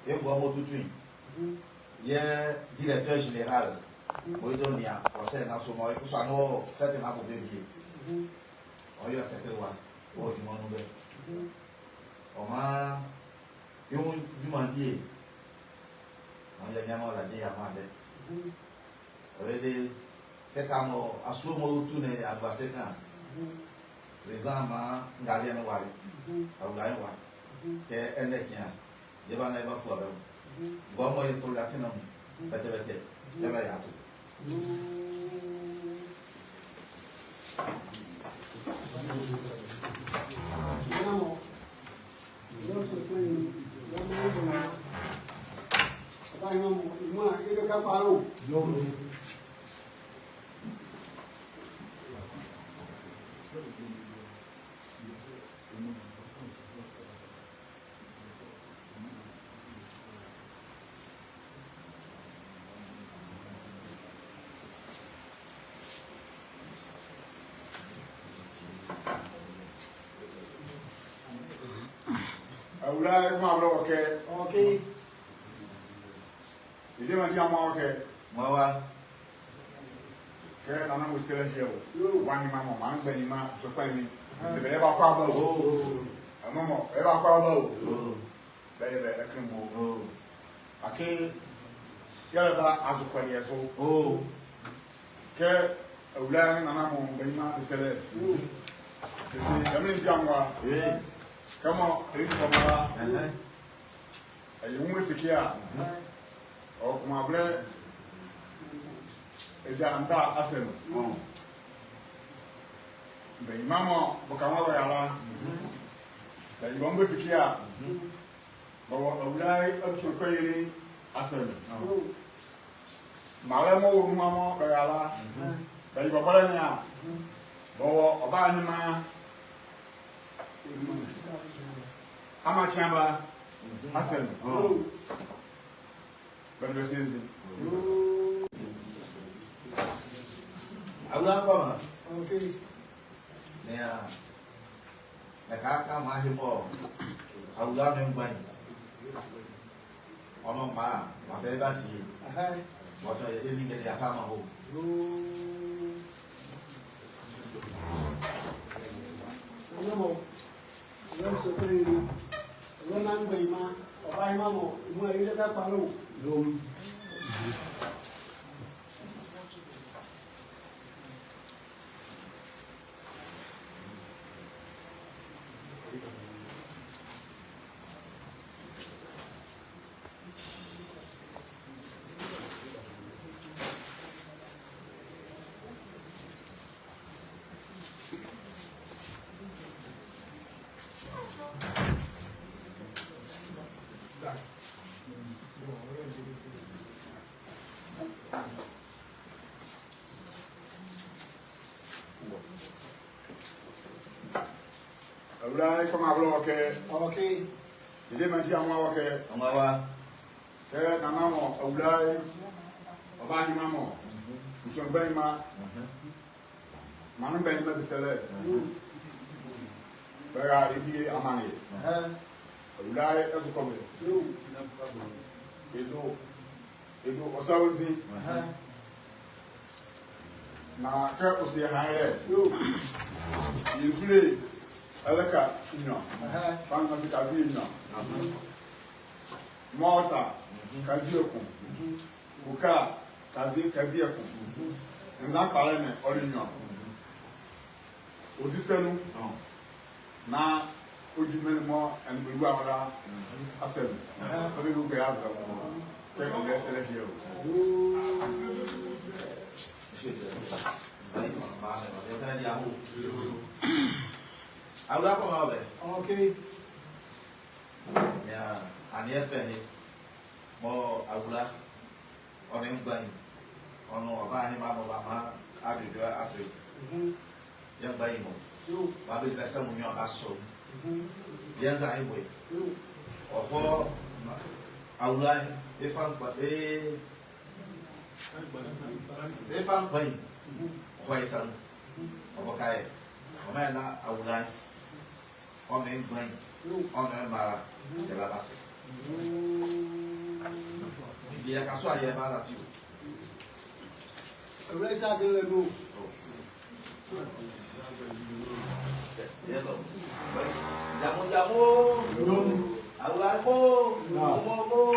et bois tout de il est directeur général Moïdonia conseil national pour ça non certainement pour bébé on y a cette loi au du monde on m'a du mandier on y a bien la dit à Mande avec des quelqu'un a souvent tourné à Basekan les gens gardien wali au gain wa que elle est tiens je vais n'aller pas fois bon moi pour la tenir bête je vais y aller Okay. You didn't want okay. Mawa Okay, I'm not still here. One mamma, one baby, so find me. I said, ever problem. Oh, a mamma, ever problem. Oh, baby, I can move. Oh, I can't get about as a quality. Oh, okay, a land and I'm on baby, the seller. You see, I mean, Jamwa, come on, come on. You won't forget. Oh, my brother. Ejanda asem. Be mama bokama yala. Da yibon be fikia. Bawo awlai abso kweyiri asem. Malemo wo mama be yala. Da yibon bala nya. Bawo oba hima. Ama chamba asem. Ben responsi. Agora Okay. né na cá mais irmão agora mesmo bem ono ma fẹ́ bá sí bọ́tọ̀ ele que ele afama ho Right, come on, okay. okay You didn't mention okay. Amawa Namamo, Ulai, Obani Mamo, Muson Bema, Manu Bema the Seller, Bera Idi Amani, Ulai as a comment. Edo Osawazi, na Kirk was the higher. You flee. Eleka ino, Fancy Kazi ino, Malta, Kazioku, Buka, Kazioku, and that parliament, all in your Osisenu, now, Ujumemo and Buruara, Assembly. Only look at us, take the rest of the year. Agora como é? Okay. Yeah, and yes, more agula on him buying on no buying Mama, I will do it. Young buying, Baby, that's some of your muscle. Yes, I will. Or for Aula, if I'm but if I'm paying, why son? Okay, man, I would like. On the brain, on the mara, de la base. ya ka so aye ba la si o Raise out the go. Yellow. Jamu. Awako. Momo.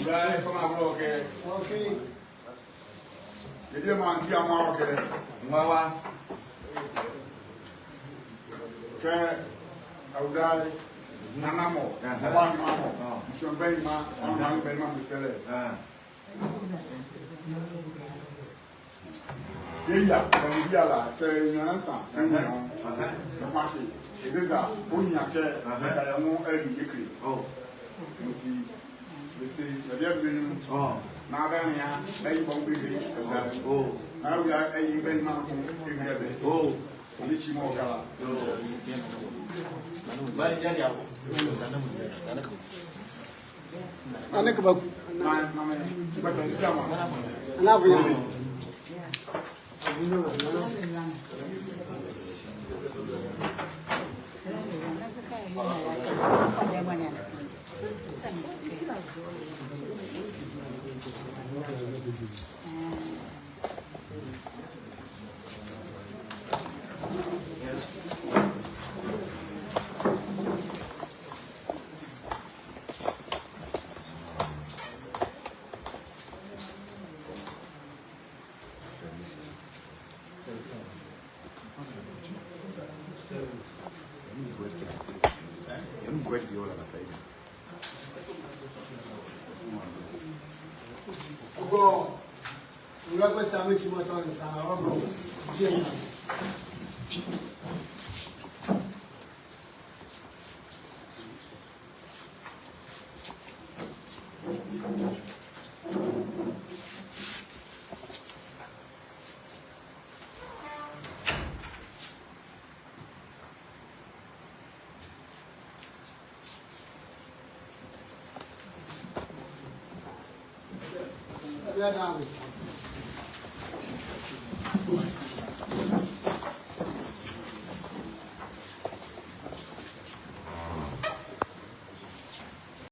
Right, come on, okay. Okay. The dear man, dear man, okay. Mwawa. Okay, I would die. Nanamo, one mamma, Monsieur Benma, one man, Benma, the seller. Yeah, when you are carrying your answer, the party. It is a Bunya care, I am more early decree. Oh, you see, the dear Benham, now then, they won't be. oh, now we are a Benma, oh. Lichi Moga. Bye, Jaja. Anekaba. My mamma, but come on. Love you. Go. We are going to have a motor in San Yeah,